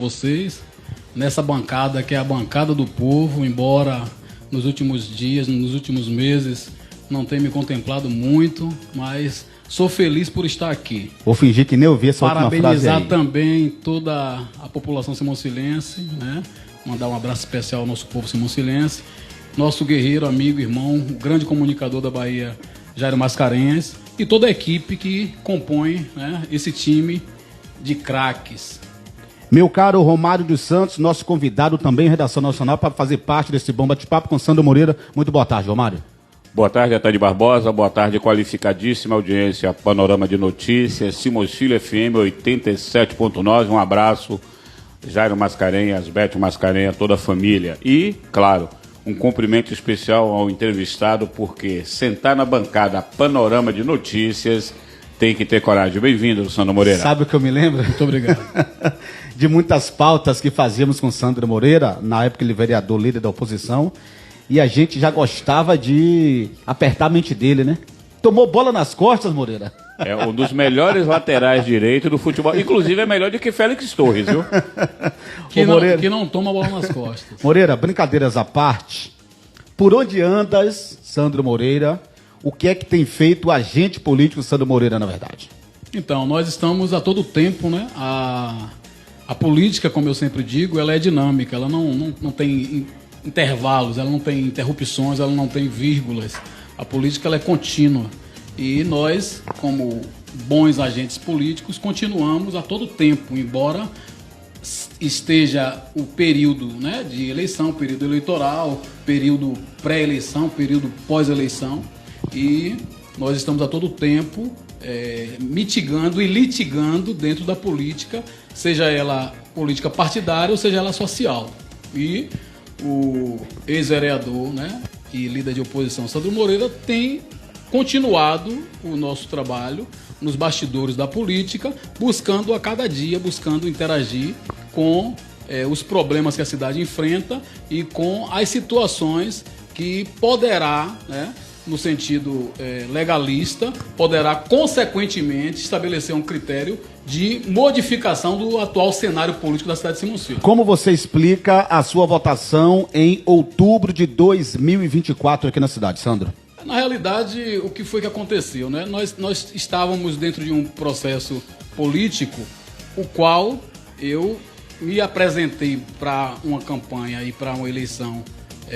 vocês nessa bancada que é a bancada do povo, embora nos últimos dias, nos últimos meses não tenha me contemplado muito, mas sou feliz por estar aqui. Vou fingir que nem ouvi essa última frase aí. Parabenizar também toda a população simoncilense, né? Mandar um abraço especial ao nosso povo simoncilense, nosso guerreiro, amigo, irmão, o grande comunicador da Bahia, Jairo Mascarenhas, e toda a equipe que compõe, né, esse time de craques. Meu caro Romário dos Santos, nosso convidado também em Redação Nacional para fazer parte desse bom bate-papo com Sandro Moreira. Muito boa tarde, Romário. Boa tarde, Ataíde Barbosa. Boa tarde, qualificadíssima audiência, Panorama de Notícias, Simocílio FM 87.9. Um abraço, Jairo Mascarenhas, Bete Mascarenhas, toda a família. E, claro, um cumprimento especial ao entrevistado, porque sentar na bancada Panorama de Notícias tem que ter coragem. Bem-vindo, Sandro Moreira. Sabe o que eu me lembro? Muito obrigado. De muitas pautas que fazíamos com Sandro Moreira, na época ele vereador, líder da oposição, e a gente já gostava de apertar a mente dele, né? Tomou bola nas costas, Moreira? É um dos melhores laterais direitos do futebol. Inclusive é melhor do que Félix Torres, viu? Que não toma bola nas costas. Moreira, brincadeiras à parte, por onde andas, Sandro Moreira? O que é que tem feito o agente político Sandro Moreira, na verdade? Então, nós estamos a todo tempo, né? A política, como eu sempre digo, ela é dinâmica, ela não tem intervalos, ela não tem interrupções, ela não tem vírgulas. A política ela é contínua. E nós, como bons agentes políticos, continuamos a todo tempo, embora esteja o período, né, de eleição, período eleitoral, período pré-eleição, período pós-eleição. E nós estamos a todo tempo mitigando e litigando dentro da política, seja ela política partidária ou seja ela social. E o ex-vereador, né, e líder de oposição, Sandro Moreira, tem continuado o nosso trabalho nos bastidores da política, buscando a cada dia, buscando interagir com os problemas que a cidade enfrenta e com as situações que poderá, né, no sentido legalista, poderá consequentemente estabelecer um critério de modificação do atual cenário político da cidade de Simões-Filho. Como você explica a sua votação em outubro de 2024 aqui na cidade, Sandro? Na realidade, o que foi que aconteceu, né? Nós estávamos dentro de um processo político, o qual eu me apresentei para uma campanha e para uma eleição,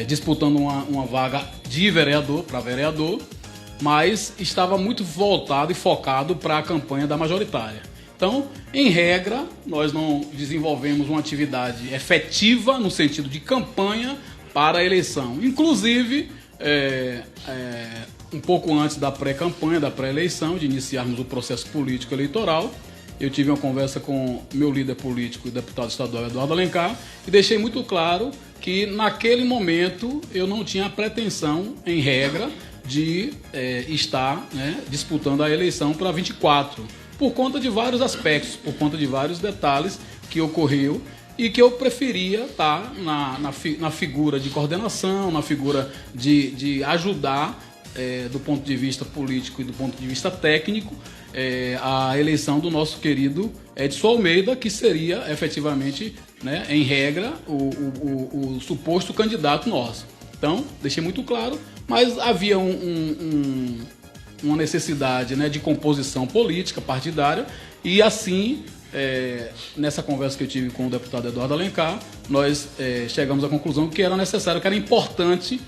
disputando uma vaga de vereador para vereador, mas estava muito voltado e focado para a campanha da majoritária. Então, em regra, nós não desenvolvemos uma atividade efetiva no sentido de campanha para a eleição. Inclusive, um pouco antes da pré-campanha, da pré-eleição, de iniciarmos o processo político eleitoral, eu tive uma conversa com meu líder político e deputado estadual Eduardo Alencar e deixei muito claro que naquele momento eu não tinha a pretensão, em regra, de estar, né, disputando a eleição para 24, por conta de vários aspectos, por conta de vários detalhes que ocorreu e que eu preferia estar na figura de coordenação, na figura de ajudar, do ponto de vista político e do ponto de vista técnico, a eleição do nosso querido Edson Almeida, que seria efetivamente, né, em regra, o suposto candidato nosso. Então, deixei muito claro, mas havia uma necessidade, né, de composição política, partidária, e assim, nessa conversa que eu tive com o deputado Eduardo Alencar, nós chegamos à conclusão que era necessário, que era importante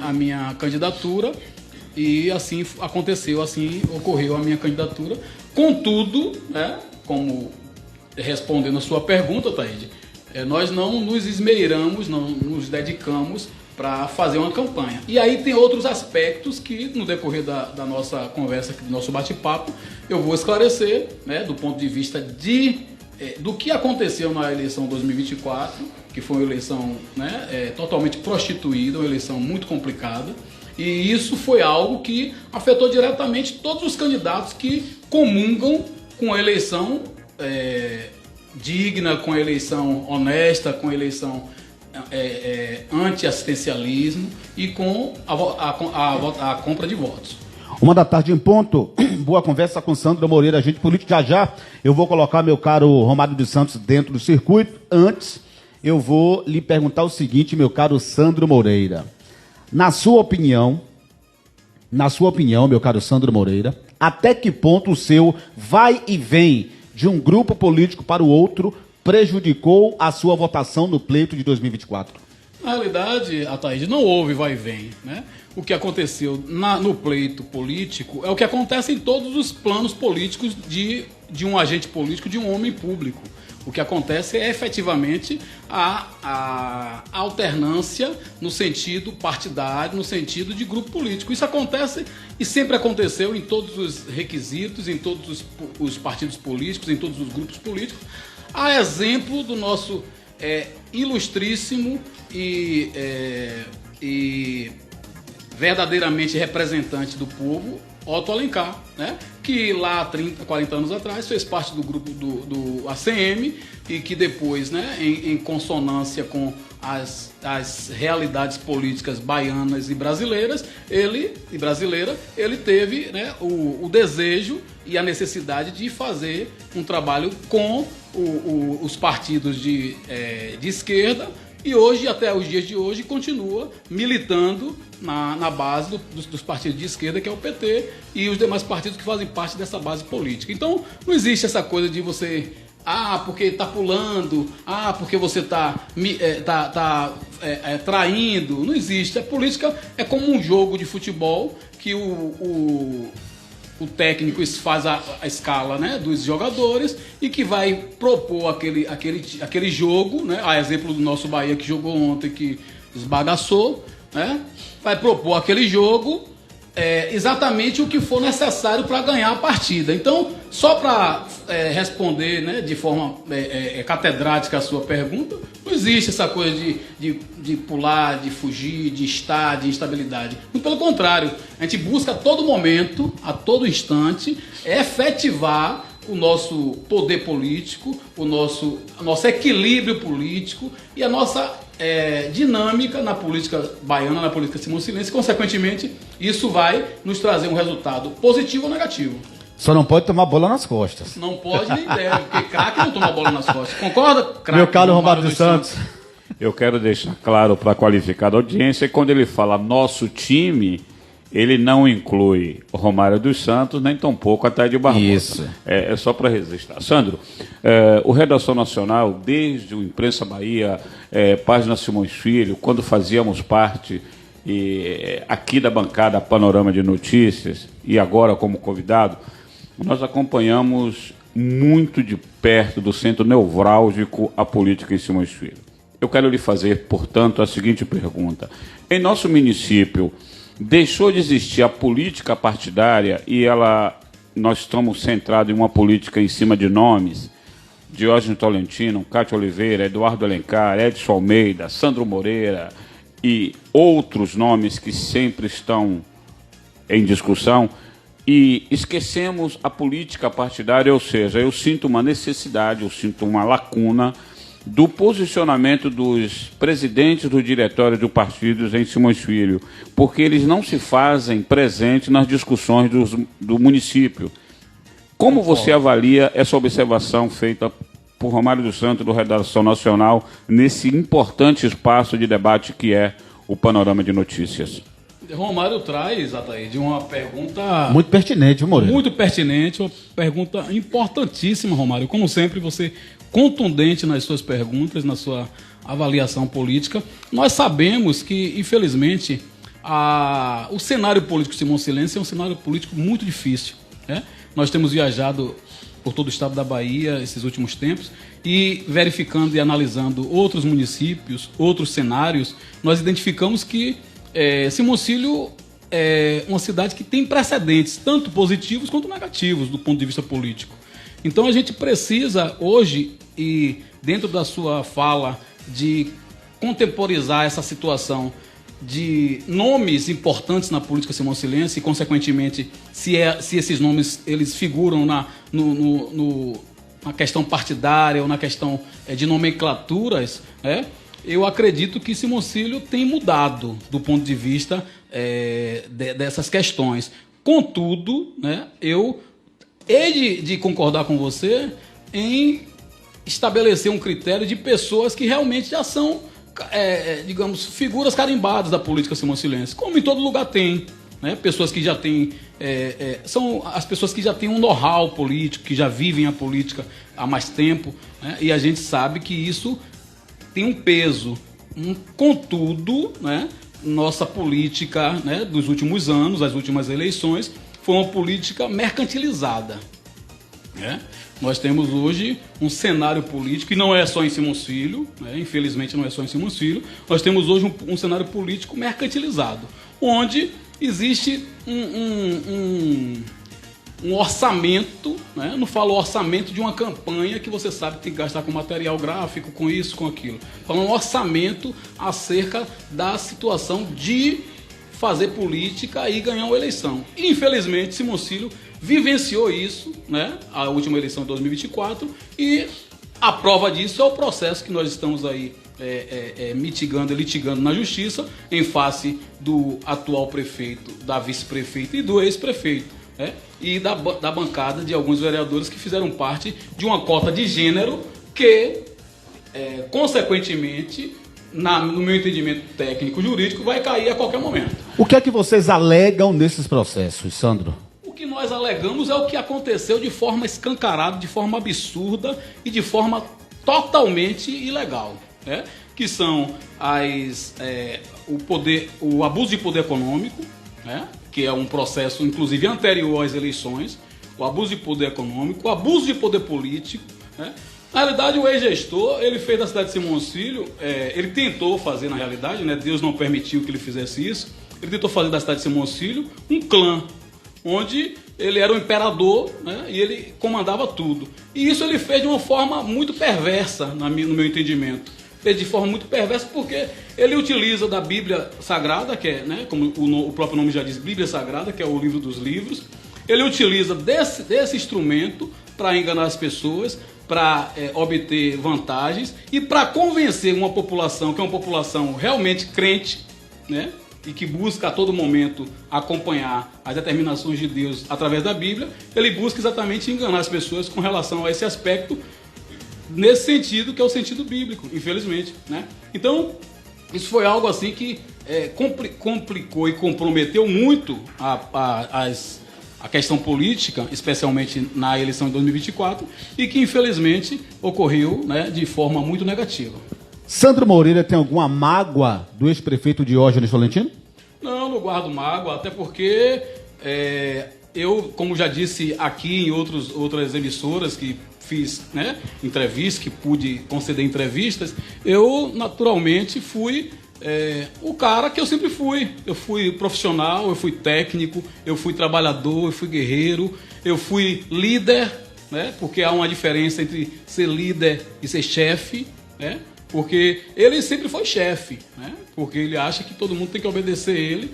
a minha candidatura, e assim aconteceu, assim ocorreu a minha candidatura. Contudo, né, como respondendo a sua pergunta, Taíde, nós não nos esmeiramos, não nos dedicamos para fazer uma campanha. E aí tem outros aspectos que, no decorrer da nossa conversa, do nosso bate-papo, eu vou esclarecer, né, do ponto de vista do que aconteceu na eleição 2024, que foi uma eleição, né, totalmente prostituída, uma eleição muito complicada. E isso foi algo que afetou diretamente todos os candidatos que comungam com a eleição digna, com a eleição honesta, com a eleição anti-assistencialismo e com a compra de votos. 1h da tarde em ponto. Boa conversa com Sandro Moreira, agente político. Já já eu vou colocar meu caro Romário dos Santos dentro do circuito. Antes, eu vou lhe perguntar o seguinte, meu caro Sandro Moreira. Na sua opinião, meu caro Sandro Moreira, até que ponto o seu vai e vem de um grupo político para o outro prejudicou a sua votação no pleito de 2024? Na realidade, Ataíde, não houve vai e vem, né? O que aconteceu no pleito político é o que acontece em todos os planos políticos de um agente político, de um homem público. O que acontece é efetivamente a alternância no sentido partidário, no sentido de grupo político. Isso acontece e sempre aconteceu em todos os requisitos, em todos os partidos políticos, em todos os grupos políticos. A exemplo do nosso ilustríssimo e verdadeiramente representante do povo, Otto Alencar, né? Que lá há 30, 40 anos atrás fez parte do grupo do ACM e que depois, né, em consonância com as realidades políticas baianas e brasileiras, ele teve, né, o desejo e a necessidade de fazer um trabalho com os partidos de esquerda, e hoje, até os dias de hoje, continua militando na base dos partidos de esquerda, que é o PT, e os demais partidos que fazem parte dessa base política. Então, não existe essa coisa de você, porque está pulando, porque você está traindo. Não existe. A política é como um jogo de futebol que o técnico faz a escala, né, dos jogadores e que vai propor aquele jogo, né, a exemplo do nosso Bahia que jogou ontem, que esbagaçou, né, vai propor aquele jogo exatamente o que for necessário para ganhar a partida. Então, só para responder, né, de forma catedrática a sua pergunta, não existe essa coisa de pular, de fugir, de estar, de instabilidade. Muito pelo contrário, a gente busca a todo momento, a todo instante, efetivar o nosso poder político, o nosso equilíbrio político e a nossa dinâmica na política baiana, na política simoncilense. Consequentemente, isso vai nos trazer um resultado positivo ou negativo. Só não pode tomar bola nas costas. Não pode nem deve, porque craque não toma bola nas costas. Concorda, craque? Meu caro Romário dos Santos. Eu quero deixar claro para a qualificada audiência que quando ele fala nosso time, ele não inclui o Romário dos Santos, nem tampouco a Ataíde Barbosa. Isso. É só para registrar. Sandro, o Redação Nacional, desde o Imprensa Bahia, Página Simões Filho, quando fazíamos parte aqui da bancada Panorama de Notícias, e agora como convidado, nós acompanhamos muito de perto, do centro nevrálgico, a política em Simões Filho. Eu quero lhe fazer, portanto, a seguinte pergunta. Em nosso município, deixou de existir a política partidária e nós estamos centrados em uma política em cima de nomes? Diógenes Tolentino, Cátia Oliveira, Eduardo Alencar, Edson Almeida, Sandro Moreira e outros nomes que sempre estão em discussão, e esquecemos a política partidária, ou seja, eu sinto uma necessidade, eu sinto uma lacuna do posicionamento dos presidentes do diretório do partido em Simões Filho, porque eles não se fazem presentes nas discussões do município. Como você avalia essa observação feita por Romário dos Santos, do Redação Nacional, nesse importante espaço de debate que é o Panorama de Notícias? Romário traz, Ataíde, uma pergunta... Muito pertinente, Moreira. Muito pertinente, uma pergunta importantíssima, Romário. Como sempre, você contundente nas suas perguntas, na sua avaliação política. Nós sabemos que, infelizmente, o cenário político simonsilense é um cenário político muito difícil, né? Nós temos viajado por todo o estado da Bahia esses últimos tempos e verificando e analisando outros municípios, outros cenários, nós identificamos que Simões-Filho é uma cidade que tem precedentes, tanto positivos quanto negativos, do ponto de vista político. Então a gente precisa hoje, e dentro da sua fala, de contemporizar essa situação de nomes importantes na política simoncilense e, consequentemente, se esses nomes eles figuram na questão partidária ou na questão de nomenclaturas, eu acredito que Simões Filho tem mudado do ponto de vista dessas questões. Contudo, né, eu hei de concordar com você em estabelecer um critério de pessoas que realmente já são, digamos, figuras carimbadas da política simoncilense, como em todo lugar tem. Né? Pessoas que já têm, são as pessoas que já têm um know-how político, que já vivem a política há mais tempo, né? E a gente sabe que isso tem um peso. Contudo, né, nossa política, né, dos últimos anos, as últimas eleições, foi uma política mercantilizada. Né? Nós temos hoje um cenário político, e não é só em Simões Filho, né? Infelizmente não é só em Simões Filho, nós temos hoje um cenário político mercantilizado, onde existe um orçamento, né? Não falo orçamento de uma campanha que você sabe que tem que gastar com material gráfico, com isso, com aquilo. Falo um orçamento acerca da situação de fazer política e ganhar uma eleição. E, infelizmente, Simões Filho vivenciou isso, né? A última eleição de 2024, e a prova disso é o processo que nós estamos aí mitigando e litigando na justiça em face do atual prefeito, da vice-prefeita e do ex-prefeito, né? E da bancada de alguns vereadores que fizeram parte de uma cota de gênero que, consequentemente, no meu entendimento técnico-jurídico, vai cair a qualquer momento. O que é que vocês alegam nesses processos, Sandro? O que nós alegamos é o que aconteceu de forma escancarada, de forma absurda e de forma totalmente ilegal, né? Que são o abuso de poder econômico, né? Que é um processo, inclusive, anterior às eleições, o abuso de poder econômico, o abuso de poder político, né? Na realidade, o ex-gestor, ele fez da cidade de Simões Filho, ele tentou fazer, na realidade, né? Deus não permitiu que ele fizesse isso, ele tentou fazer da cidade de Simões Filho um clã, onde ele era o imperador, né? E ele comandava tudo. E isso ele fez de uma forma muito perversa, no meu entendimento. Fez de forma muito perversa porque ele utiliza da Bíblia Sagrada, que é, né, como o próprio nome já diz, Bíblia Sagrada, que é o livro dos livros. Ele utiliza desse instrumento para enganar as pessoas, para obter vantagens e para convencer uma população, que é uma população realmente crente, né? E que busca a todo momento acompanhar as determinações de Deus através da Bíblia. Ele busca exatamente enganar as pessoas com relação a esse aspecto, nesse sentido, que é o sentido bíblico, infelizmente, né? Então, isso foi algo assim que complicou e comprometeu muito a questão política, especialmente na eleição de 2024, e que infelizmente ocorreu, né, de forma muito negativa. Sandro Moreira tem alguma mágoa do ex-prefeito Diógenes Tolentino? Não guardo mágoa, até porque eu, como já disse aqui em outras emissoras que fiz, né, entrevistas, que pude conceder entrevistas, eu naturalmente fui o cara que eu sempre fui. Eu fui profissional, eu fui técnico, eu fui trabalhador, eu fui guerreiro, eu fui líder, né, porque há uma diferença entre ser líder e ser chefe, né? Porque ele sempre foi chefe, né? Porque ele acha que todo mundo tem que obedecer ele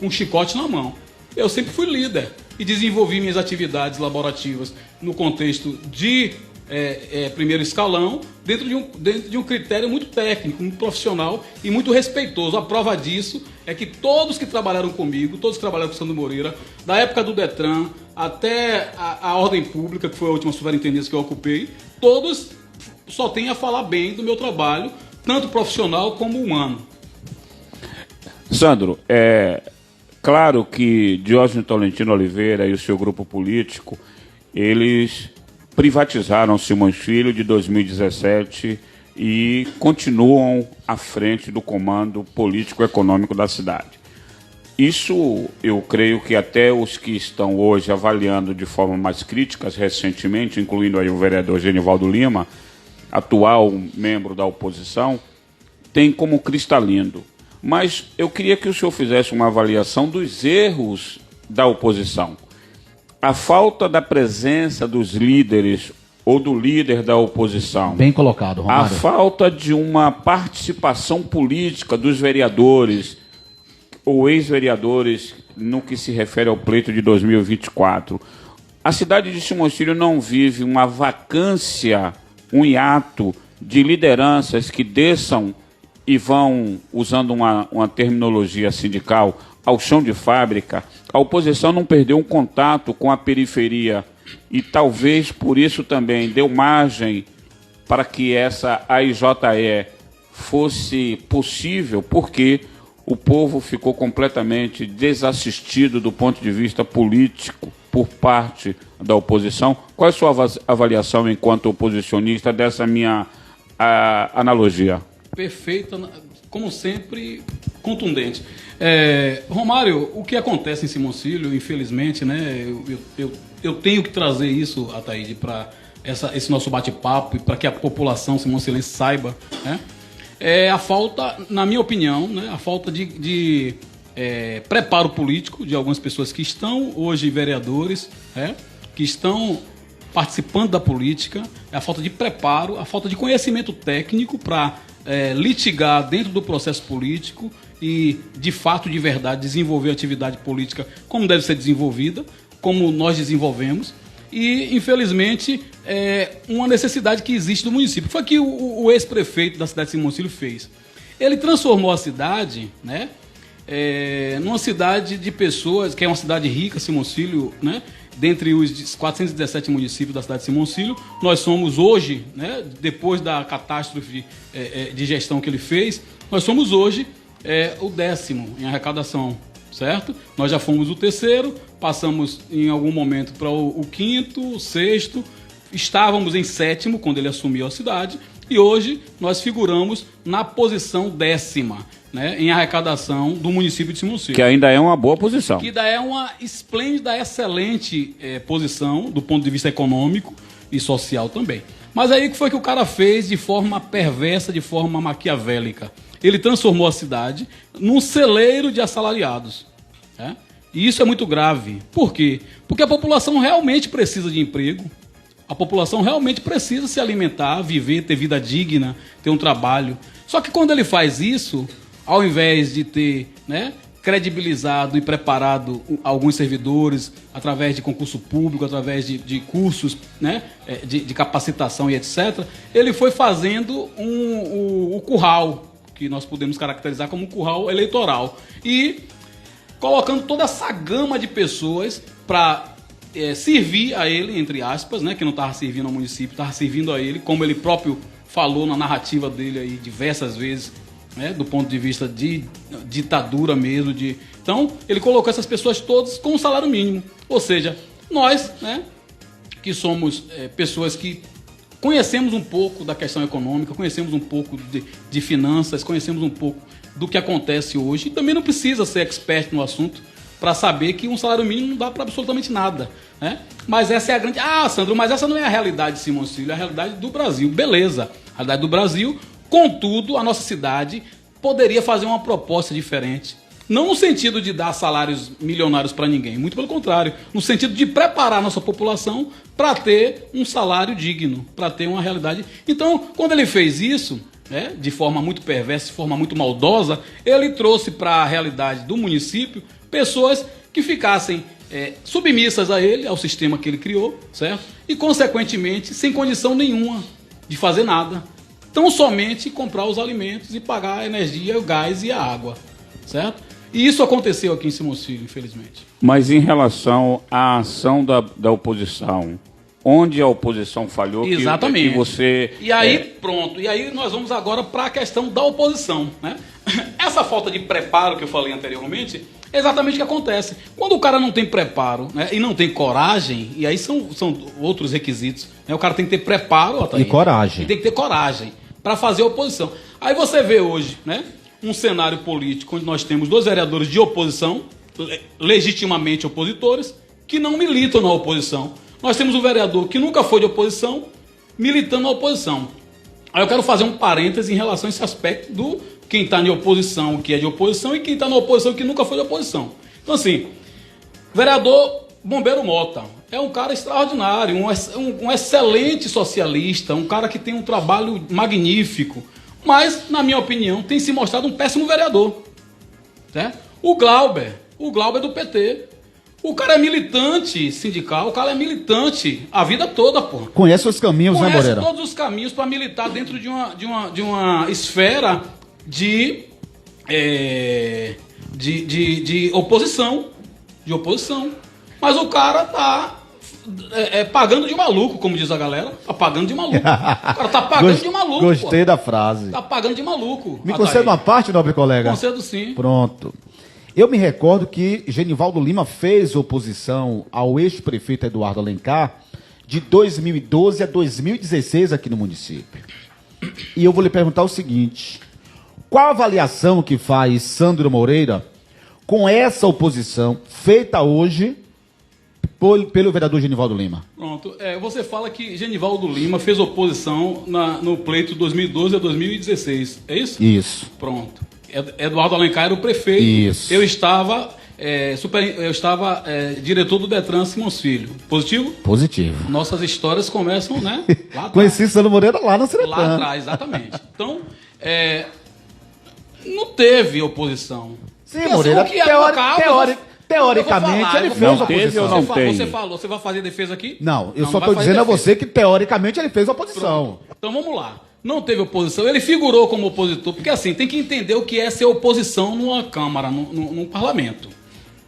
com um chicote na mão. Eu sempre fui líder e desenvolvi minhas atividades laborativas no contexto de primeiro escalão, dentro de um critério muito técnico, muito profissional e muito respeitoso. A prova disso é que todos que trabalharam comigo, todos que trabalharam com o Sandro Moreira, da época do Detran até a Ordem Pública, que foi a última superintendência que eu ocupei, todos só têm a falar bem do meu trabalho, tanto profissional como humano. Sandro, claro que Diógenes Tolentino Oliveira e o seu grupo político, eles privatizaram Simões Filho de 2017 e continuam à frente do comando político-econômico da cidade. Isso eu creio que até os que estão hoje avaliando de forma mais crítica recentemente, incluindo aí o vereador Genivaldo Lima, atual membro da oposição, tem como cristalino. Mas eu queria que o senhor fizesse uma avaliação dos erros da oposição. A falta da presença dos líderes ou do líder da oposição. Bem colocado, Romário. A falta de uma participação política dos vereadores ou ex-vereadores no que se refere ao pleito de 2024. A cidade de Simões Filho não vive uma vacância, um hiato de lideranças que desçam e vão, usando uma terminologia sindical, ao chão de fábrica, a oposição não perdeu um contato com a periferia e talvez por isso também deu margem para que essa AIJE fosse possível, porque o povo ficou completamente desassistido do ponto de vista político por parte da oposição. Qual é a sua avaliação enquanto oposicionista dessa minha analogia? Perfeita, como sempre, contundente. Romário, o que acontece em Simoncílio, infelizmente, né, eu tenho que trazer isso, Ataíde, para esse nosso bate-papo e para que a população simoncilense saiba, né, a falta, na minha opinião, né, a falta de preparo político de algumas pessoas que estão hoje vereadores, que estão participando da política, a falta de preparo, a falta de conhecimento técnico para litigar dentro do processo político e, de fato, de verdade, desenvolver a atividade política como deve ser desenvolvida, como nós desenvolvemos. E, infelizmente, uma necessidade que existe do município. Foi o que o ex-prefeito da cidade de Simoncílio fez. Ele transformou a cidade, né, numa cidade de pessoas, que é uma cidade rica, Simoncílio, né, dentre os 417 municípios da cidade de Simoncílio, nós somos hoje, né, depois da catástrofe de gestão que ele fez, nós somos hoje o 10º em arrecadação, certo? Nós já fomos o 3º, passamos em algum momento para o 5º, o 6º, estávamos em 7º quando ele assumiu a cidade e hoje nós figuramos na posição 10ª, né, em arrecadação do município de Simoncílio. Que ainda é uma boa posição. Que ainda é uma esplêndida, excelente posição do ponto de vista econômico e social também. Mas aí o que foi que o cara fez de forma perversa, de forma maquiavélica? Ele transformou a cidade num celeiro de assalariados. Né? E isso é muito grave. Por quê? Porque a população realmente precisa de emprego. A população realmente precisa se alimentar, viver, ter vida digna, ter um trabalho. Só que quando ele faz isso, ao invés de ter, né, credibilizado e preparado alguns servidores através de concurso público, através de cursos, né, de capacitação e etc., ele foi fazendo o curral, que nós podemos caracterizar como um curral eleitoral, e colocando toda essa gama de pessoas para servir a ele, entre aspas, né, que não estava servindo ao município, estava servindo a ele, como ele próprio falou na narrativa dele aí diversas vezes, né, do ponto de vista de ditadura mesmo. Então, ele colocou essas pessoas todas com um salário mínimo. Ou seja, nós, né, que somos pessoas que conhecemos um pouco da questão econômica, conhecemos um pouco de finanças, conhecemos um pouco do que acontece hoje, e também não precisa ser expert no assunto para saber que um salário mínimo não dá para absolutamente nada, né? Mas essa é a grande... Ah, Sandro, mas essa não é a realidade de Simoncílio, é a realidade do Brasil. Beleza, a realidade do Brasil. Contudo, a nossa cidade poderia fazer uma proposta diferente. Não no sentido de dar salários milionários para ninguém, muito pelo contrário, no sentido de preparar a nossa população para ter um salário digno, para ter uma realidade. Então, quando ele fez isso, né, de forma muito perversa, de forma muito maldosa, ele trouxe para a realidade do município pessoas que ficassem submissas a ele, ao sistema que ele criou, certo? E, consequentemente, sem condição nenhuma de fazer nada. Tão somente comprar os alimentos e pagar a energia, o gás e a água, certo? E isso aconteceu aqui em Simoncílio, infelizmente. Mas em relação à ação da oposição, onde a oposição falhou, exatamente, que você... E aí, pronto, e aí nós vamos agora para a questão da oposição, né? Essa falta de preparo que eu falei anteriormente é exatamente o que acontece. Quando o cara não tem preparo, né, e não tem coragem, e aí são outros requisitos, né? O cara tem que ter preparo, e coragem. E tem que ter coragem para fazer a oposição. Aí você vê hoje, né, um cenário político onde nós temos 2 vereadores de oposição, legitimamente opositores, que não militam na oposição. Nós temos um vereador que nunca foi de oposição, militando na oposição. Aí eu quero fazer um parêntese em relação a esse aspecto do quem está em oposição, que é de oposição, e quem está na oposição, que nunca foi de oposição. Então, assim, vereador Bombeiro Mota é um cara extraordinário, um excelente socialista, um cara que tem um trabalho magnífico, mas, na minha opinião, tem se mostrado um péssimo vereador. Certo? O Glauber é do PT. O cara é militante sindical, o cara é militante a vida toda, pô. Conhece os caminhos, né, Moreira? Conhece todos os caminhos para militar dentro de uma esfera de de oposição. De oposição. Mas o cara tá pagando de maluco, como diz a galera. Tá pagando de maluco. O cara tá pagando de maluco. Gostei da frase. Tá pagando de maluco. Me conceda uma parte, nobre colega? Concedo sim. Pronto. Eu me recordo que Genivaldo Lima fez oposição ao ex-prefeito Eduardo Alencar de 2012 a 2016 aqui no município. E eu vou lhe perguntar o seguinte: qual a avaliação que faz Sandro Moreira com essa oposição feita hoje pelo vereador Genivaldo Lima? Pronto. Você fala que Genivaldo Lima fez oposição no pleito 2012 a 2016, é isso? Isso. Pronto. Eduardo Alencar era o prefeito. Isso. Eu estava diretor do Detran Simões Filho. Positivo? Positivo. Nossas histórias começam, né? Lá atrás. Conheci Sandro Moreira lá na Seretã. Lá atrás, exatamente. Então, não teve oposição. Sim, Moreira, teoricamente ele fez não teve ou não tem? Você vai fazer defesa aqui? Não, eu só estou dizendo a você que teoricamente ele fez oposição. Pronto. Então vamos lá. Não teve oposição, ele figurou como opositor, porque assim, tem que entender o que é ser oposição numa Câmara, num parlamento.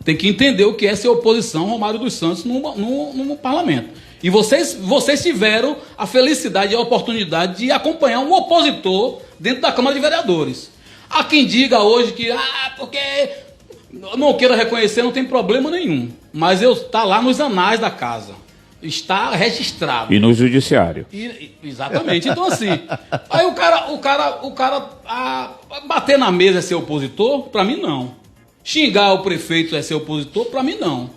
Tem que entender o que é ser oposição, Romário dos Santos, num parlamento. E vocês tiveram a felicidade e a oportunidade de acompanhar um opositor dentro da Câmara de Vereadores. Há quem diga hoje que, porque não queira reconhecer, não tem problema nenhum. Mas está lá nos anais da casa. Está registrado. E no judiciário. Exatamente. Então, assim, aí o cara bater na mesa é ser opositor? Para mim, não. Xingar o prefeito é ser opositor? Para mim, não.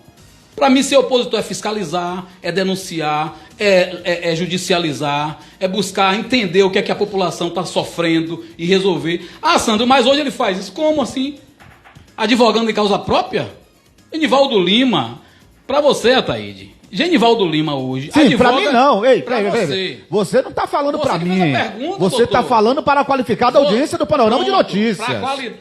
Para mim, ser opositor é fiscalizar, é denunciar, é judicializar, é buscar entender o que é que a população está sofrendo e resolver. Ah, Sandro, mas hoje ele faz isso. Como assim? Advogando em causa própria? Genivaldo Lima, para você, Ataíde. Genivaldo Lima hoje. Sim, pra mim não. Ei, peraí. Você não tá falando pra mim. Você doutor. tá falando para a qualificada audiência do Panorama de Notícias.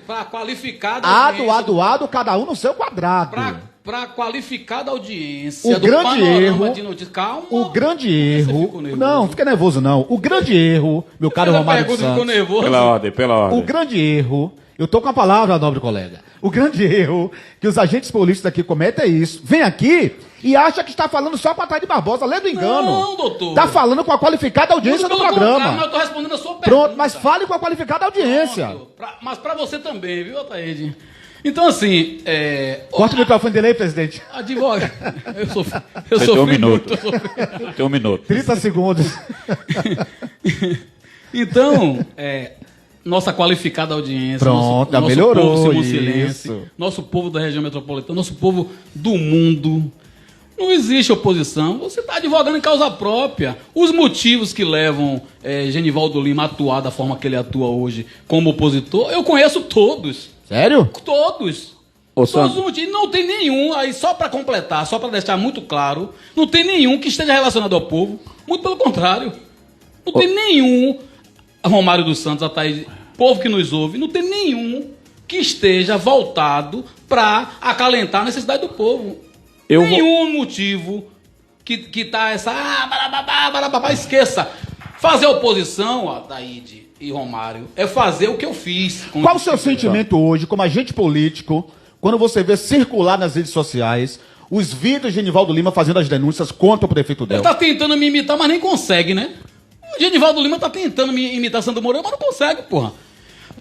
Pra qualificada audiência. Cada um no seu quadrado. Pra qualificada audiência o grande erro, de Notícias. Calma. O grande erro. Não fica nervoso não. O grande erro, meu caro Romário dos Santos. Pela ordem. O grande erro. Eu tô com a palavra, nobre colega. O grande erro que os agentes políticos aqui cometem é isso. Vem aqui e acha que está falando só com a Ataíde Barbosa. Lê do engano. Não, doutor. Está falando com a qualificada audiência do programa. Mas eu estou respondendo a sua pergunta. Pronto, mas fale com a qualificada audiência. Mas para você também, viu, Ataíde? Então, assim... Corta o microfone dele aí, presidente. Advogado. Eu sou um minuto. Tem um minuto. 30 segundos. Então, nossa qualificada audiência, pronto, nosso melhorou povo silencio, nosso povo da região metropolitana, nosso povo do mundo. Não existe oposição. Você está advogando em causa própria. Os motivos que levam Genivaldo Lima a atuar da forma que ele atua hoje como opositor, eu conheço todos. Sério? Todos. Todos os motivos. Não tem nenhum, aí só para completar, só para deixar muito claro, não tem nenhum que esteja relacionado ao povo. Muito pelo contrário. Não tem nenhum... Romário dos Santos, Ataíde, povo que nos ouve, não tem nenhum que esteja voltado para acalentar a necessidade do povo. Nenhum motivo que tá essa... esqueça. Fazer oposição, Ataíde e Romário, é fazer o que eu fiz. Qual o seu sentimento hoje, como agente político, quando você vê circular nas redes sociais os vídeos de Genivaldo Lima fazendo as denúncias contra o prefeito Del? Ele tá tentando me imitar, mas nem consegue, né? O Genivaldo Lima tá tentando me imitar Sandro Moreira, mas não consegue, porra.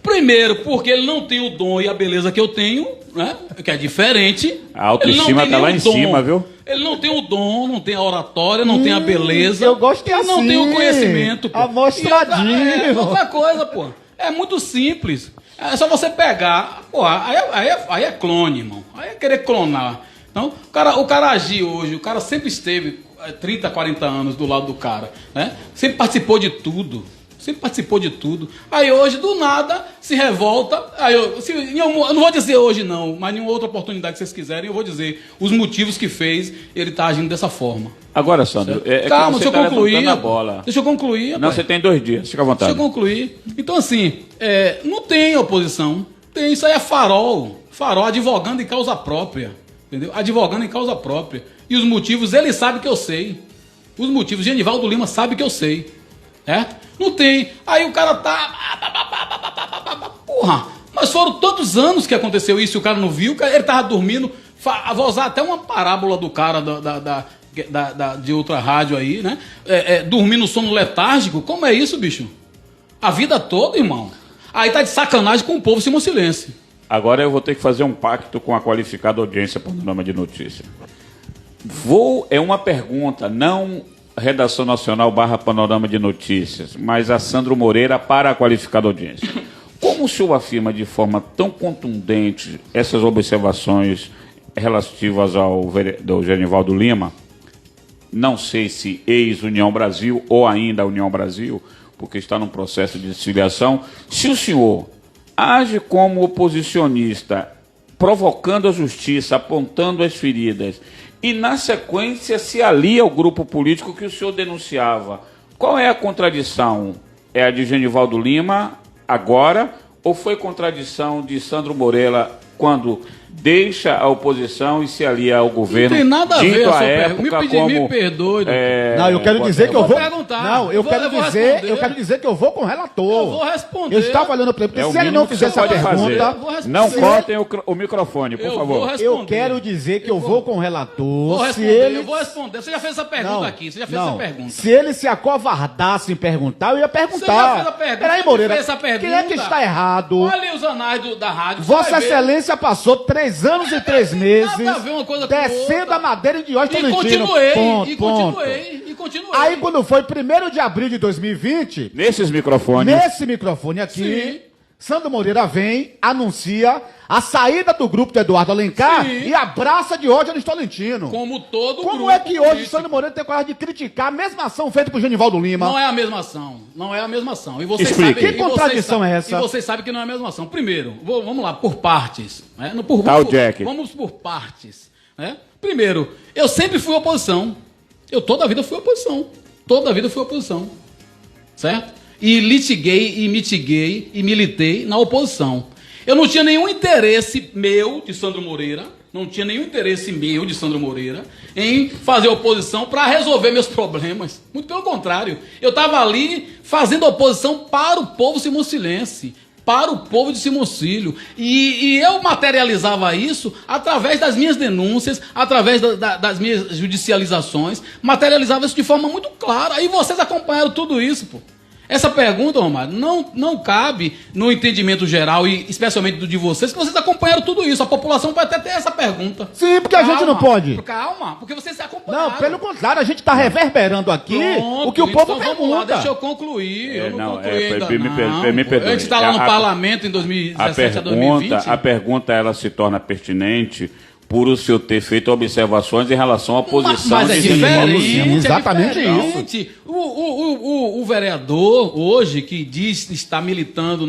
Primeiro, porque ele não tem o dom e a beleza que eu tenho, né? Que é diferente. A autoestima tá lá em cima, viu? Ele não tem o dom, não tem a oratória, não tem a beleza. Eu gosto de ele não tem o conhecimento, pô. Amostradinho. Outra coisa, pô. É muito simples. É só você pegar. Pô, aí é clone, irmão. Aí é querer clonar. Então, o cara agir hoje, o cara sempre esteve 30, 40 anos do lado do cara, né? Sempre participou de tudo. Aí hoje, do nada, se revolta. Aí eu não vou dizer hoje não, mas em outra oportunidade que vocês quiserem, eu vou dizer os motivos que fez ele estar agindo dessa forma. Agora, Sandro, calma, deixa eu concluir. A bola. Deixa eu concluir. Não, você tem 2 dias, fica à vontade. Deixa eu concluir. Então, assim, não tem oposição. Tem, isso aí é farol. Farol advogando em causa própria. Entendeu? Advogando em causa própria. E os motivos, ele sabe que eu sei. Os motivos, Genivaldo Lima sabe que eu sei. Certo? Não tem. Aí o cara tá... Porra, Mas foram tantos anos que aconteceu isso e o cara não viu, ele estava dormindo. Vou usar até uma parábola do cara de outra rádio aí, né? Dormir no sono letárgico. Como é isso, bicho? A vida toda, irmão. Aí tá de sacanagem com o povo simoncilense. Agora eu vou ter que fazer um pacto com a qualificada audiência Panorama de Notícia. É uma pergunta, não Redação Nacional / Panorama de Notícias, mas a Sandro Moreira para a qualificada audiência. Como o senhor afirma de forma tão contundente essas observações relativas do Genivaldo Lima, não sei se ex-União Brasil ou ainda União Brasil, porque está num processo de desfiliação, se o senhor age como oposicionista, provocando a justiça, apontando as feridas, e na sequência se alia ao grupo político que o senhor denunciava, qual é a contradição? É a de Genivaldo Lima agora, ou foi contradição de Sandro Moreira quando deixa a oposição e se alia ao governo? Não tem nada a ver a sua época me perdoe. Não, eu quero dizer que eu vou perguntar. Não, eu quero dizer que eu vou com o relator. Eu vou responder. Eu estava olhando para ele, porque se ele não fizer essa pergunta, não cortem o microfone, por favor. Eu quero dizer que eu vou com o relator. Eu vou responder. Você já fez essa pergunta aqui. Você já fez essa pergunta. Se ele se acovardasse em perguntar, eu ia perguntar. Você já fez a pergunta. Peraí, Moreira. Fez essa pergunta. Quem é que está errado? Olha os anais da rádio. Vossa Excelência passou 3 anos e 3 meses Nada a ver uma coisa com descendo outra. a madeira de Diógenes Tolentino. E continuei. Aí quando foi 1º de abril de 2020, nesse microfone aqui, sim, Sandro Moreira vem, anuncia a saída do grupo de Eduardo Alencar, sim, e abraça Diógenes Tolentino. Como é que hoje Sandro Moreira tem coragem de criticar a mesma ação feita por Genivaldo Lima? Não é a mesma ação. E vocês sabem, que contradição é essa? E vocês sabem que não é a mesma ação. Primeiro, vamos lá, por partes. Né? Vamos por partes. Né? Primeiro, eu sempre fui oposição. Eu toda a vida fui oposição. Certo? E litiguei, e mitiguei, e militei na oposição. Eu não tinha nenhum interesse meu, de Sandro Moreira, em fazer oposição para resolver meus problemas. Muito pelo contrário. Eu estava ali fazendo oposição para o povo simoncilense, para o povo de Simocílio. E eu materializava isso através das minhas denúncias, através das minhas judicializações, materializava isso de forma muito clara. E vocês acompanharam tudo isso, pô. Essa pergunta, Romário, não cabe no entendimento geral, e especialmente do de vocês, que vocês acompanharam tudo isso. A população pode até ter essa pergunta. Sim, porque a gente não pode. Calma, porque vocês se acompanharam. Não, pelo contrário, a gente está reverberando aqui. Pronto, o que o povo pergunta. Vamos lá, deixa eu concluir. A gente está lá no parlamento em 2017 a 2020. A pergunta, ela se torna pertinente por o senhor ter feito observações em relação à posição mas é de diferente, exatamente isso. O vereador hoje que diz estar militando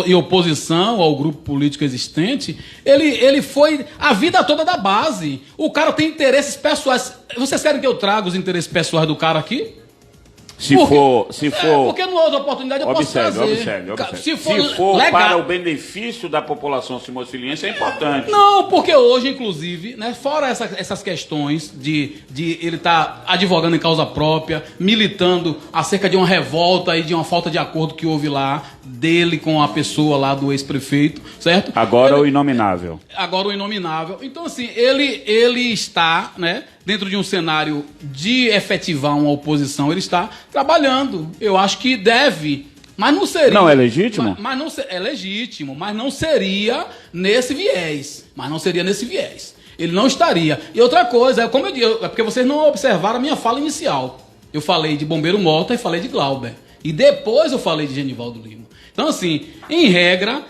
em oposição ao grupo político existente, ele foi a vida toda da base. O cara tem interesses pessoais. Vocês querem que eu traga os interesses pessoais do cara aqui? Se for... Porque não houve oportunidade, eu posso trazer. Observe. Se for legal, para o benefício da população simociliense, é importante. Não, porque hoje, inclusive, né, fora essas questões de ele estar advogando em causa própria, militando acerca de uma revolta e de uma falta de acordo que houve lá, dele com a pessoa lá do ex-prefeito, certo? Agora o inominável. Então, assim, ele está, né, dentro de um cenário de efetivar uma oposição, ele está trabalhando. Eu acho que deve, mas não seria... Não é legítimo? É legítimo, mas não seria nesse viés. Ele não estaria. E outra coisa, como eu digo, é porque vocês não observaram a minha fala inicial. Eu falei de Bombeiro Mota e falei de Glauber. E depois eu falei de Genivaldo Lima. Então, assim, em regra,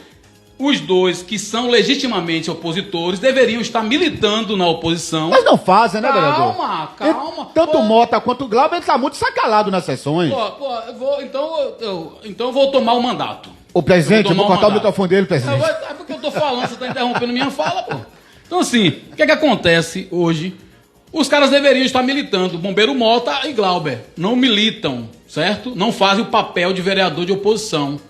os dois que são legitimamente opositores deveriam estar militando na oposição. Mas não fazem, né, vereador? Calma. Tanto o Mota quanto o Glauber, ele está muito sacalado nas sessões. Então eu vou tomar o mandato. Ô, presidente, eu vou cortar o microfone dele, presidente. É porque eu estou falando, você está interrompendo minha fala, pô. Então, assim, o que é que acontece hoje? Os caras deveriam estar militando, Bombeiro Mota e Glauber. Não militam, certo? Não fazem o papel de vereador de oposição,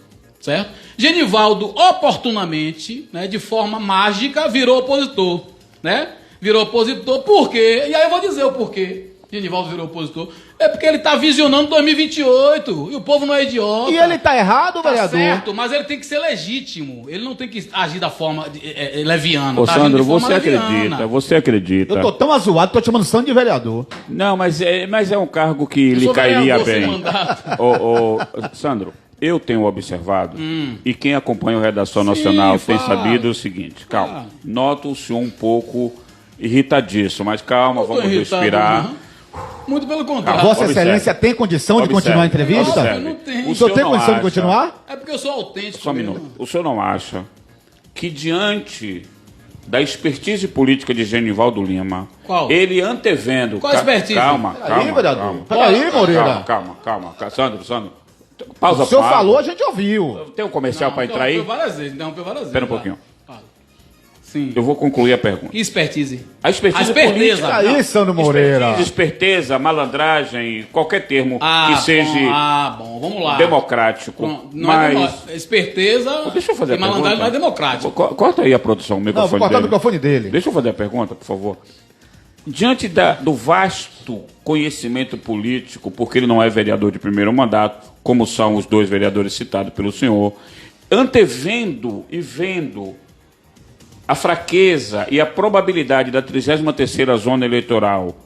certo? Genivaldo, oportunamente, né, de forma mágica, virou opositor, né? Virou opositor, por quê? E aí eu vou dizer o porquê. Genivaldo virou opositor. É porque ele tá visionando 2028 e o povo não é idiota. E ele tá errado, vereador? Certo, mas ele tem que ser legítimo. Ele não tem que agir da forma leviana. Ô, tá Sandro, agindo de forma você acredita. Eu tô tão azoado, tô chamando Sandro de vereador. Não, mas é um cargo que lhe sou cairia vereador sem bem. mandato. Sandro, eu tenho observado, e quem acompanha o Redação Nacional tem fala. sabido o seguinte, calma, noto o senhor um pouco irritadíssimo, mas calma, Não tô vamos irritado, respirar. não. Muito pelo contrário. Vossa Observe. Excelência tem condição de Observe. continuar a entrevista? Observe. Eu não tenho. O senhor tem não condição de acha- continuar? É porque eu sou autêntico. Só um mesmo. minuto. O senhor não acha que diante da expertise política de Genivaldo Lima, Qual? ele antevendo... Qual a expertise? Calma, Peraí, vereador. calma. Peraí, Moreira. Calma. Sandro. Pausa. O senhor pausa. falou, a gente ouviu. Tem um comercial para entrar aí? Interrompeu várias vezes. Espera um pouquinho. Fala. Sim. Eu vou concluir a pergunta. Que expertise? A expertise esperteza. política... Aí, Sandro Moreira. Esperteza, malandragem, qualquer termo que seja bom, vamos lá. democrático. Não, não é mas... esperteza Deixa eu fazer e a pergunta. malandragem não é democrático. Corta aí a produção, o Não, microfone vou cortar o dele. microfone dele. Deixa eu fazer a pergunta, por favor. Diante do vasto conhecimento político, porque ele não é vereador de primeiro mandato, como são os dois vereadores citados pelo senhor, antevendo e vendo a fraqueza e a probabilidade da 33ª Zona Eleitoral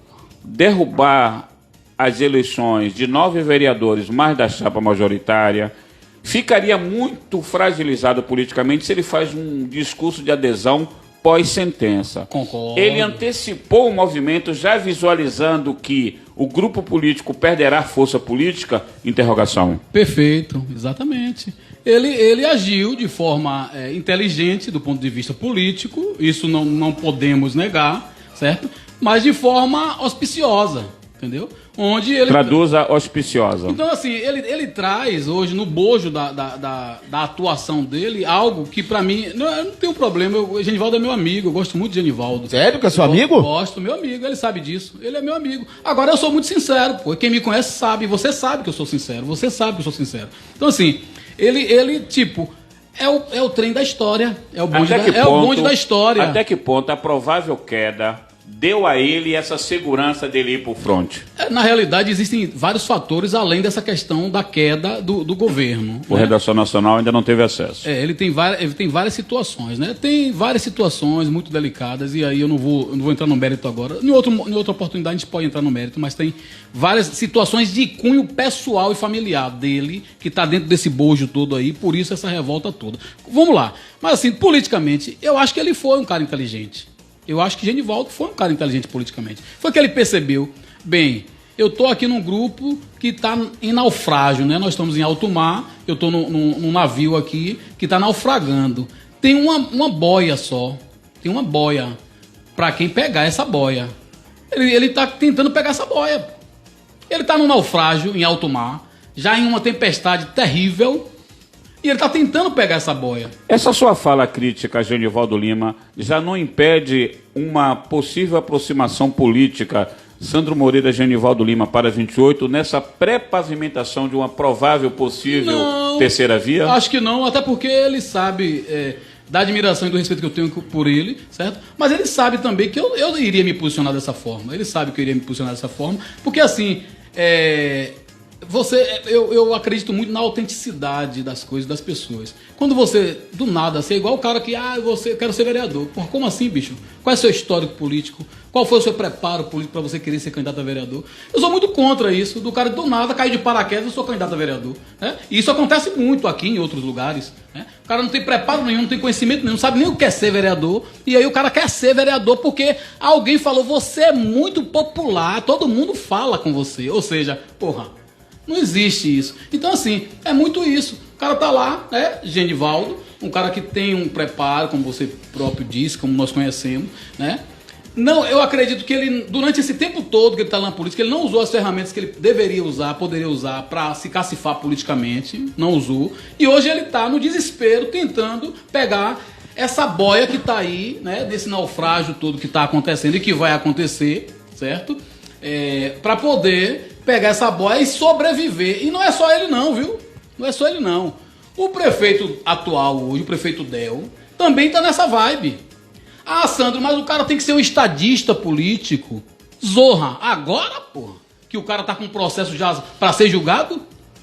derrubar as eleições de 9 vereadores mais da chapa majoritária, ficaria muito fragilizado politicamente se ele faz um discurso de adesão pós-sentença. Concordo. Ele antecipou o movimento já visualizando que o grupo político perderá força política? Interrogação. Perfeito, exatamente. Ele agiu de forma inteligente do ponto de vista político, isso não podemos negar, certo? Mas de forma auspiciosa, entendeu? Onde ele... Traduza auspiciosa. Então, assim, ele traz hoje no bojo da atuação dele algo que, pra mim, eu não tenho problema. O Genivaldo é meu amigo, eu gosto muito de Genivaldo. Sério que é seu amigo? Gosto, meu amigo, ele sabe disso. Ele é meu amigo. Agora, eu sou muito sincero, pô. Quem me conhece sabe, você sabe que eu sou sincero, você sabe que eu sou sincero. Então, assim, ele tipo, é o trem da história, é o bonde, o bonde da história. Até que ponto a provável queda deu a ele essa segurança dele ir para o fronte? Na realidade, existem vários fatores além dessa questão da queda do governo. O Redação Nacional ainda não teve acesso. Ele tem várias situações, né? Tem várias situações muito delicadas, e aí eu não vou entrar no mérito agora. Em outra oportunidade a gente pode entrar no mérito, mas tem várias situações de cunho pessoal e familiar dele, que está dentro desse bojo todo aí, por isso essa revolta toda. Vamos lá. Mas assim, politicamente, eu acho que ele foi um cara inteligente. Eu acho que Genivaldo foi um cara inteligente politicamente. Foi que ele percebeu, bem, eu estou aqui num grupo que está em naufrágio, né? Nós estamos em alto mar, eu estou num navio aqui que está naufragando. Tem uma boia só, tem uma boia para quem pegar essa boia. Ele está tentando pegar essa boia. Ele está num naufrágio em alto mar, já em uma tempestade terrível, e ele está tentando pegar essa boia. Essa sua fala crítica a Genivaldo Lima já não impede uma possível aproximação política Sandro Moreira e Genivaldo Lima para 28 nessa pré-pavimentação de uma provável possível terceira via? Acho que não, até porque ele sabe da admiração e do respeito que eu tenho por ele, certo? Mas ele sabe também que eu iria me posicionar dessa forma. Ele sabe que eu iria me posicionar dessa forma, porque assim... Eu acredito muito na autenticidade das coisas, das pessoas. Quando você, do nada, você é igual o cara que, eu quero ser vereador. Porra, como assim, bicho? Qual é o seu histórico político? Qual foi o seu preparo político para você querer ser candidato a vereador? Eu sou muito contra isso, do cara do nada cair de paraquedas, eu sou candidato a vereador. Né? E isso acontece muito aqui em outros lugares. Né? O cara não tem preparo nenhum, não tem conhecimento nenhum, não sabe nem o que é ser vereador. E aí o cara quer ser vereador porque alguém falou, você é muito popular, todo mundo fala com você. Ou seja, porra, não existe isso. Então, assim, é muito isso. O cara tá lá, né, Genivaldo, um cara que tem um preparo, como você próprio disse, como nós conhecemos, né? Não, eu acredito que ele, durante esse tempo todo que ele está na política, ele não usou as ferramentas que ele deveria usar, poderia usar para se cacifar politicamente, não usou. E hoje ele está no desespero, tentando pegar essa boia que está aí, né, desse naufrágio todo que está acontecendo e que vai acontecer, certo? Para poder pegar essa boia e sobreviver. E não é só ele não, viu? Não é só ele não. O prefeito atual hoje, o prefeito Del, também está nessa vibe. Ah, Sandro, mas o cara tem que ser um estadista político. Zorra. Agora, porra, que o cara tá com um processo já para ser julgado?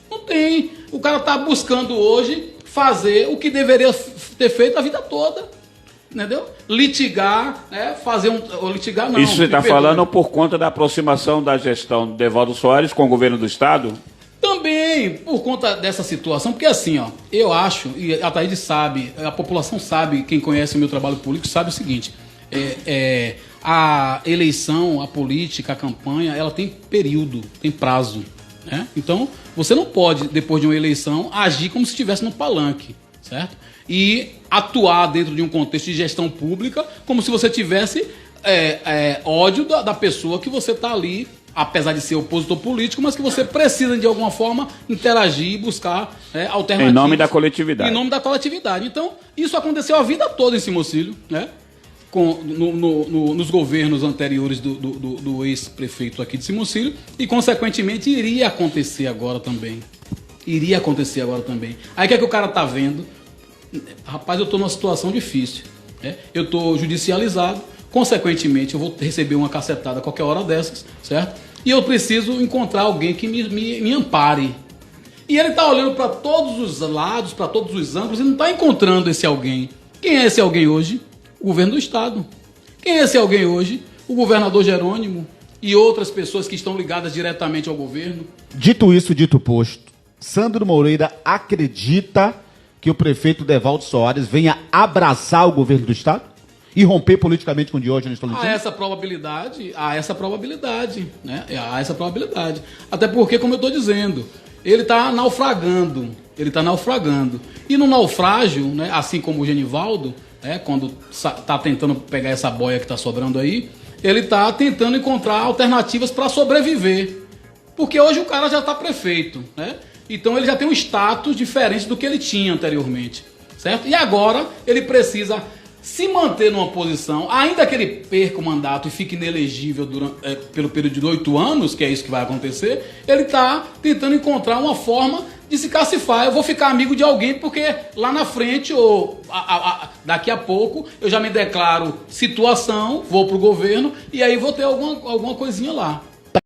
Não tem. O cara tá buscando hoje fazer o que deveria ter feito a vida toda. Entendeu? Litigar, né? Fazer um... Litigar não. Isso você está falando por conta da aproximação da gestão de Evaldo Soares com o governo do Estado? Também, por conta dessa situação, porque assim, ó, eu acho, e a Thaíde sabe, a população sabe, quem conhece o meu trabalho político sabe o seguinte, a eleição, a política, a campanha, ela tem período, tem prazo, né? Então, você não pode, depois de uma eleição, agir como se estivesse no palanque, certo? E atuar dentro de um contexto de gestão pública como se você tivesse ódio da pessoa que você está ali, apesar de ser opositor político, mas que você precisa de alguma forma interagir e buscar alternativas. Em nome da coletividade. Em nome da coletividade. Então, isso aconteceu a vida toda em Simocílio, né? Nos governos anteriores do ex-prefeito aqui de Simocílio e, consequentemente, iria acontecer agora também. Aí o que é que o cara tá vendo? Rapaz, eu estou numa situação difícil, né? Eu estou judicializado, consequentemente eu vou receber uma cacetada a qualquer hora dessas, certo? E eu preciso encontrar alguém que me ampare. E ele está olhando para todos os lados, para todos os ângulos e não está encontrando esse alguém. Quem é esse alguém hoje? O governo do Estado. Quem é esse alguém hoje? O governador Jerônimo e outras pessoas que estão ligadas diretamente ao governo. Dito isso, dito posto, Sandro Moreira acredita que o prefeito Evaldo Soares venha abraçar o governo do Estado e romper politicamente com o Diógenes Tolentino? Há essa probabilidade, né? Há essa probabilidade. Até porque, como eu estou dizendo, ele está naufragando. E no naufrágio, né, assim como o Genivaldo, né, quando está tentando pegar essa boia que está sobrando aí, ele está tentando encontrar alternativas para sobreviver. Porque hoje o cara já está prefeito, né? Então ele já tem um status diferente do que ele tinha anteriormente, certo? E agora ele precisa se manter numa posição, ainda que ele perca o mandato e fique inelegível pelo período de 8 anos, que é isso que vai acontecer, ele está tentando encontrar uma forma de se cacifar. Eu vou ficar amigo de alguém porque lá na frente, ou daqui a pouco, eu já me declaro situação, vou pro governo e aí vou ter alguma coisinha lá.